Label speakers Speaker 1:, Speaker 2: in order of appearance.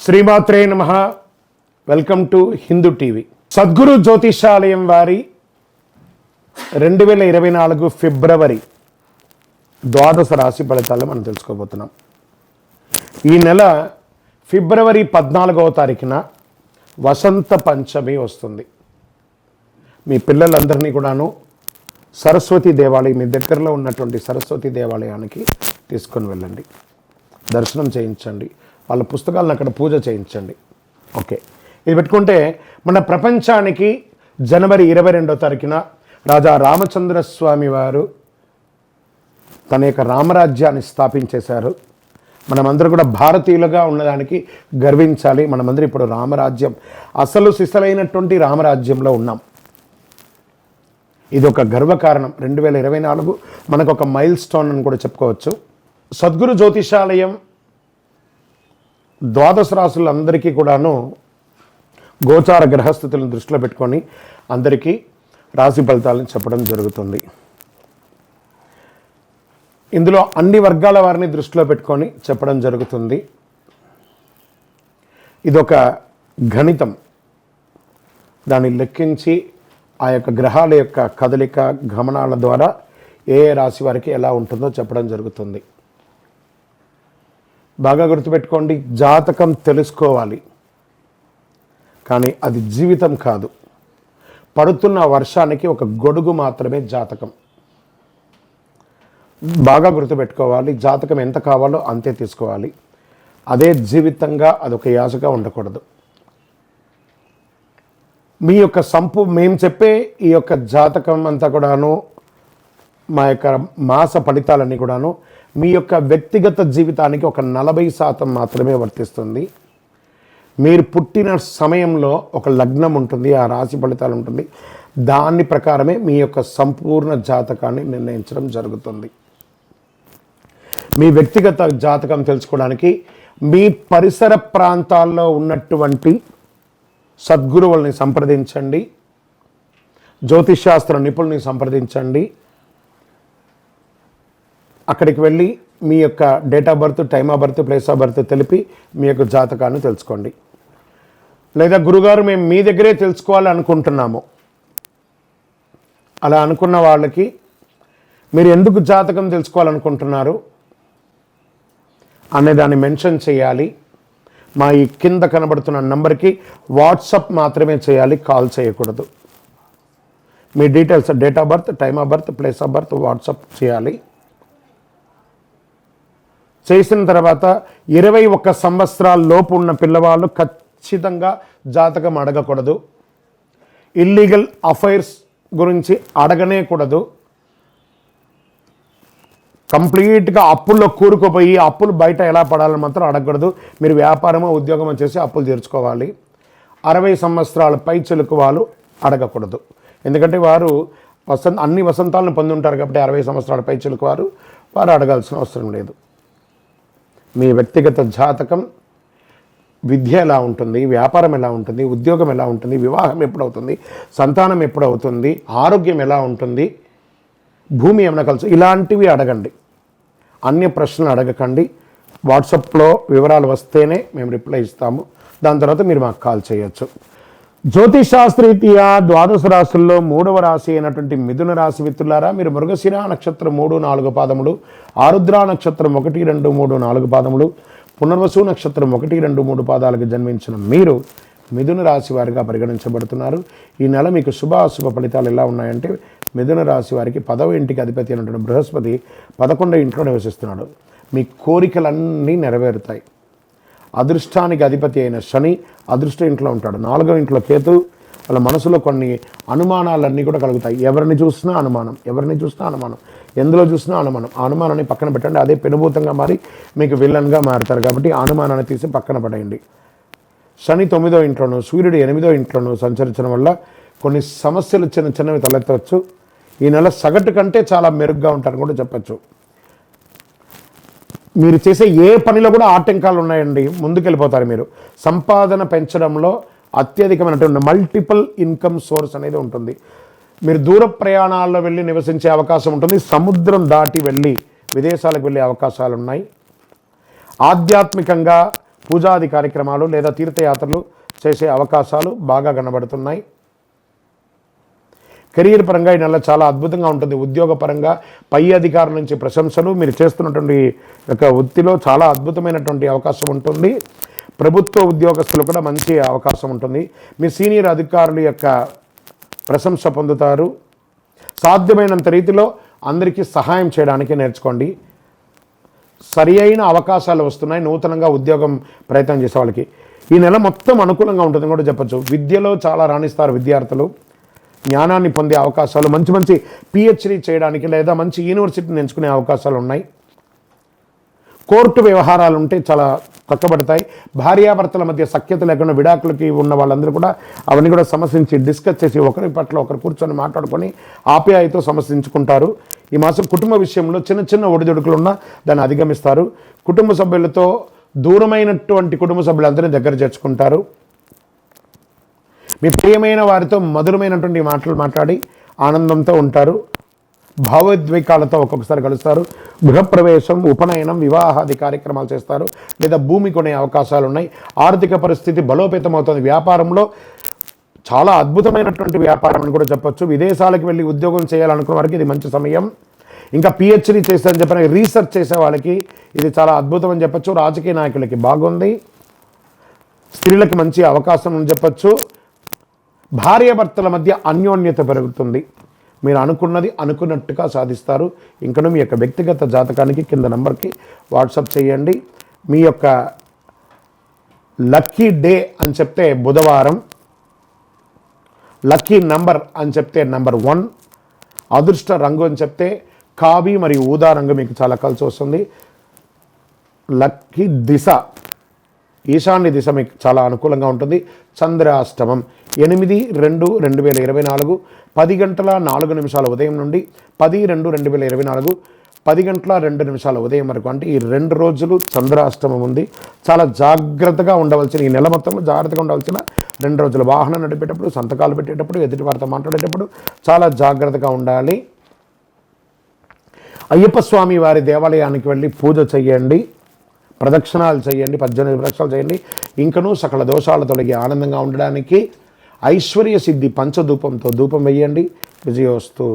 Speaker 1: శ్రీమాత్రే నమః. Welcome to Hindu TV. Sadguru Jyotishalayam వారి 2024 ఫిబ్రవరి ద్వాదశ రాశి ఫలితాలు మనం తెలుసుకోబోతున్నాం. ఈ నెల ఫిబ్రవరి 14వ తారీఖున వసంత పంచమి వస్తుంది. మీ పిల్లలందరినీ కూడాను సరస్వతి దేవాలయం, మీ దగ్గరలో ఉన్నటువంటి సరస్వతి దేవాలయానికి తీసుకొని వెళ్ళండి, దర్శనం చేయించండి, వాళ్ళ పుస్తకాలను అక్కడ పూజ చేయించండి. ఓకే, ఇది పెట్టుకుంటే మన ప్రపంచానికి జనవరి 22వ తారీఖున రాజా రామచంద్రస్వామి వారు తన యొక్క రామరాజ్యాన్ని స్థాపించేశారు. మనమందరూ కూడా భారతీయులుగా ఉన్నదానికి గర్వించాలి. మనమందరూ ఇప్పుడు రామరాజ్యం, అసలు సిసలైనటువంటి రామరాజ్యంలో ఉన్నాం. ఇది ఒక గర్వకారణం. 2024 మనకు ఒక మైల్ స్టోన్ అని కూడా చెప్పుకోవచ్చు. సద్గురు జ్యోతిషాలయం ద్వాదశ రాశులందరికీ కూడాను గోచార గ్రహస్థితులను దృష్టిలో పెట్టుకొని అందరికీ రాశి ఫలితాలను చెప్పడం జరుగుతుంది. ఇందులో అన్ని వర్గాల వారిని దృష్టిలో పెట్టుకొని చెప్పడం జరుగుతుంది. ఇదొక గణితం. దాన్ని లెక్కించి ఆ యొక్క గ్రహాల యొక్క కదలిక గమనాల ద్వారా ఏ రాశి వారికి ఎలా ఉంటుందో చెప్పడం జరుగుతుంది. బాగా గుర్తుపెట్టుకోండి, జాతకం తెలుసుకోవాలి, కానీ అది జీవితం కాదు. పడుతున్న వర్షానికి ఒక గొడుగు మాత్రమే జాతకం. బాగా గుర్తుపెట్టుకోవాలి. జాతకం ఎంత కావాలో అంతే తీసుకోవాలి. అదే జీవితంగా అదొక యాసగా ఉండకూడదు. మీ యొక్క మేము చెప్పే ఈ యొక్క జాతకం అంతా కూడాను, మా యొక్క మాస ఫలితాలన్నీ కూడాను మీ యొక్క వ్యక్తిగత జీవితానికి ఒక 40% మాత్రమే వర్తిస్తుంది. మీరు పుట్టిన సమయంలో ఒక లగ్నం ఉంటుంది, ఆ రాశి ఫలితాలు ఉంటుంది. దాని ప్రకారమే మీ యొక్క సంపూర్ణ జాతకాన్ని నిర్ణయించడం జరుగుతుంది. మీ వ్యక్తిగత జాతకం తెలుసుకోవడానికి మీ పరిసర ప్రాంతాల్లో ఉన్నటువంటి సద్గురువుల్ని సంప్రదించండి, జ్యోతిషాస్త్ర నిపుణుల్ని సంప్రదించండి. అక్కడికి వెళ్ళి మీ యొక్క date of birth, time of birth, place of birth తెలిపి మీ యొక్క జాతకాన్ని తెలుసుకోండి. లేదా గురుగారు మేము మీ దగ్గరే తెలుసుకోవాలి అనుకుంటున్నాము, అలా అనుకున్న వాళ్ళకి మీరు ఎందుకు జాతకం తెలుసుకోవాలనుకుంటున్నారు అనే దాన్ని మెన్షన్ చేయాలి. మా ఈ కింద కనబడుతున్న నంబర్కి వాట్సాప్ మాత్రమే చేయాలి, కాల్ చేయకూడదు. మీ details, date of birth, time of birth, place of birth WhatsApp చేయాలి. చేసిన తర్వాత 21 సంవత్సరాల లోపు ఉన్న పిల్లవాళ్ళు ఖచ్చితంగా జాతకం అడగకూడదు. ఇల్లీగల్ అఫైర్స్ గురించి అడగనే కూడదు. కంప్లీట్గా అప్పుల్లో కూరుకుపోయి అప్పులు బయట ఎలా పడాలని మాత్రం అడగకూడదు. మీరు వ్యాపారమో ఉద్యోగమో చేసి అప్పులు తీర్చుకోవాలి. 60 సంవత్సరాల పై చిలుకు వాళ్ళు అడగకూడదు. ఎందుకంటే వారు అన్ని వసంతాలను పొంది ఉంటారు కాబట్టి 60 సంవత్సరాల పై చిలుకు వారు అడగాల్సిన అవసరం లేదు. మీ వ్యక్తిగత జాతకం, విద్య ఎలా ఉంటుంది, వ్యాపారం ఎలా ఉంటుంది, ఉద్యోగం ఎలా ఉంటుంది, వివాహం ఎప్పుడవుతుంది, సంతానం ఎప్పుడవుతుంది, ఆరోగ్యం ఎలా ఉంటుంది, భూమి ఏమైనా కలిసి, ఇలాంటివి అడగండి. అన్య ప్రశ్నలు అడగకండి. వాట్సాప్లో వివరాలు వస్తేనే మేము రిప్లై ఇస్తాము. దాని తర్వాత మీరు మాకు కాల్ చేయొచ్చు. జ్యోతిషాస్త్రీత్యా ద్వాదశ రాశుల్లో 3వ రాశి అయినటువంటి మిథున రాశి మిత్రులారా, మీరు మృగశిర నక్షత్రం 3, 4 పాదములు, ఆరుద్ర నక్షత్రం 1, 2, 3, 4 పాదములు, పునర్వసు నక్షత్రం 1, 2, 3 పాదాలకు జన్మించిన మీరు మిథున రాశి వారిగా పరిగణించబడుతున్నారు. ఈ నెల మీకు శుభాశుభ ఫలితాలు ఎలా ఉన్నాయంటే, మిథున రాశి వారికి 10వ ఇంటికి అధిపతి అయినటువంటి బృహస్పతి 11వ ఇంట్లో నివసిస్తున్నాడు. మీ కోరికలన్నీ నెరవేరుతాయి. అదృష్టానికి అధిపతి అయిన శని అదృష్ట ఇంట్లో ఉంటాడు. 4వ ఇంట్లో కేతు. వాళ్ళ మనసులో కొన్ని అనుమానాలన్నీ కూడా కలుగుతాయి. ఎవరిని చూసినా అనుమానం, ఎందులో చూసినా అనుమానం. ఆ అనుమానాన్ని పక్కన పెట్టండి. అదే పెనుభూతంగా మారి మీకు విల్లన్గా మారుతారు. కాబట్టి ఆ అనుమానాన్ని తీసి పక్కన పడేయండి. శని 9వ ఇంట్లోనూ, సూర్యుడు 8వ ఇంట్లోనూ సంచరించడం వల్ల కొన్ని సమస్యలు చిన్నవి తలెత్తవచ్చు. ఈ నెల సగటు కంటే చాలా మెరుగ్గా ఉంటారని కూడా చెప్పచ్చు. మీరు చేసే ఏ పనిలో కూడా ఆటంకాలు ఉన్నాయండి, ముందుకెళ్ళిపోతారు. మీరు సంపాదన పెంచడంలో అత్యధికమైనటువంటి మల్టిపుల్ ఇన్కమ్ సోర్స్ అనేది ఉంటుంది. మీరు దూర ప్రయాణాల్లో వెళ్ళి నివసించే అవకాశం ఉంటుంది. సముద్రం దాటి వెళ్ళి విదేశాలకు వెళ్ళే అవకాశాలు ఉన్నాయి. ఆధ్యాత్మికంగా పూజాది కార్యక్రమాలు లేదా తీర్థయాత్రలు చేసే అవకాశాలు బాగా కనబడుతున్నాయి. కెరీర్ పరంగా ఈ నెల చాలా అద్భుతంగా ఉంటుంది. ఉద్యోగ పరంగా పై అధికారుల నుంచి ప్రశంసలు, మీరు చేస్తున్నటువంటి యొక్క వృత్తిలో చాలా అద్భుతమైనటువంటి అవకాశం ఉంటుంది. ప్రభుత్వ ఉద్యోగస్తులు కూడా మంచి అవకాశం ఉంటుంది. మీ సీనియర్ అధికారుల యొక్క ప్రశంస పొందుతారు. సాధ్యమైనంత రీతిలో అందరికీ సహాయం చేయడానికి నేర్చుకోండి. సరి అయిన అవకాశాలు వస్తున్నాయి నూతనంగా ఉద్యోగం ప్రయత్నం చేసే వాళ్ళకి. ఈ నెల మొత్తం అనుకూలంగా ఉంటుందని కూడా చెప్పచ్చు. విద్యలో చాలా రాణిస్తారు విద్యార్థులు. జ్ఞానాన్ని పొందే అవకాశాలు, మంచి మంచి పిహెచ్డి చేయడానికి లేదా మంచి యూనివర్సిటీని ఎంచుకునే అవకాశాలు ఉన్నాయి. కోర్టు వ్యవహారాలు ఉంటే చాలా చక్కబడతాయి. భార్యాభర్తల మధ్య సఖ్యత లేకుండా విడాకులకి ఉన్న వాళ్ళందరూ కూడా అవన్నీ కూడా సమస్యించి డిస్కస్ చేసి ఒకరి పట్ల ఒకరు కూర్చొని మాట్లాడుకొని ఆప్యాయతో సమస్యించుకుంటారు. ఈ మాసం కుటుంబ విషయంలో చిన్న చిన్న ఒడిదుడుకులు ఉన్నా దాన్ని అధిగమిస్తారు. కుటుంబ సభ్యులతో దూరమైనటువంటి కుటుంబ సభ్యులందరినీ దగ్గర చేర్చుకుంటారు. మీ ప్రియమైన వారితో మధురమైనటువంటి మాటలు మాట్లాడి ఆనందంతో ఉంటారు. భావోద్వేగాలతో ఒక్కొక్కసారి కలుస్తారు. గృహప్రవేశం, ఉపనయనం, వివాహాది కార్యక్రమాలు చేస్తారు లేదా భూమి కొనే అవకాశాలు ఉన్నాయి. ఆర్థిక పరిస్థితి బలోపేతమవుతుంది. వ్యాపారంలో చాలా అద్భుతమైనటువంటి వ్యాపారం అని కూడా చెప్పొచ్చు. విదేశాలకు వెళ్ళి ఉద్యోగం చేయాలనుకున్న వారికి ఇది మంచి సమయం. ఇంకా పిహెచ్డి చేస్తారని చెప్పిన రీసెర్చ్ చేసే వాళ్ళకి ఇది చాలా అద్భుతం అని చెప్పచ్చు. రాజకీయ నాయకులకి బాగుంది. స్త్రీలకు మంచి అవకాశం అని చెప్పచ్చు. భార్యాభర్తల మధ్య అన్యోన్యత పెరుగుతుంది. మీరు అనుకున్నది అనుకున్నట్టుగా సాధిస్తారు. ఇంకను మీ యొక్క వ్యక్తిగత జాతకానికి కింద నంబర్కి వాట్సాప్ చేయండి. మీ యొక్క లక్కీ డే అని చెప్తే బుధవారం, లక్కీ నంబర్ అని చెప్తే నంబర్ 1, అదృష్ట రంగు అని చెప్తే కావి మరియు ఊదా రంగు మీకు చాలా కలిసి వస్తుంది. లక్కీ దిశ ఈశాన్య దిశ మీకు చాలా అనుకూలంగా ఉంటుంది. చంద్రాష్టమం 8/2/2024 10:04 ఉదయం నుండి 10/2/2024 10:02 ఉదయం వరకు, అంటే ఈ 2 రోజులు చంద్రాష్టమం ఉంది. చాలా జాగ్రత్తగా ఉండవలసిన, ఈ నెల మొత్తంలో జాగ్రత్తగా ఉండవలసిన 2 రోజులు. వాహనం నడిపేటప్పుడు, సంతకాలు పెట్టేటప్పుడు, ఎదుటి వారితో మాట్లాడేటప్పుడు చాలా జాగ్రత్తగా ఉండాలి. అయ్యప్ప స్వామి వారి దేవాలయానికి వెళ్ళి పూజ చేయండి, ప్రదక్షిణాలు చేయండి, 18 ప్రదక్షిణాలు చేయండి. ఇంకనూ సకల దోషాలు తొలగి ఆనందంగా ఉండడానికి ఐశ్వర్య సిద్ధి పంచధూపంతో ధూపం వేయండి. విజయోస్తు.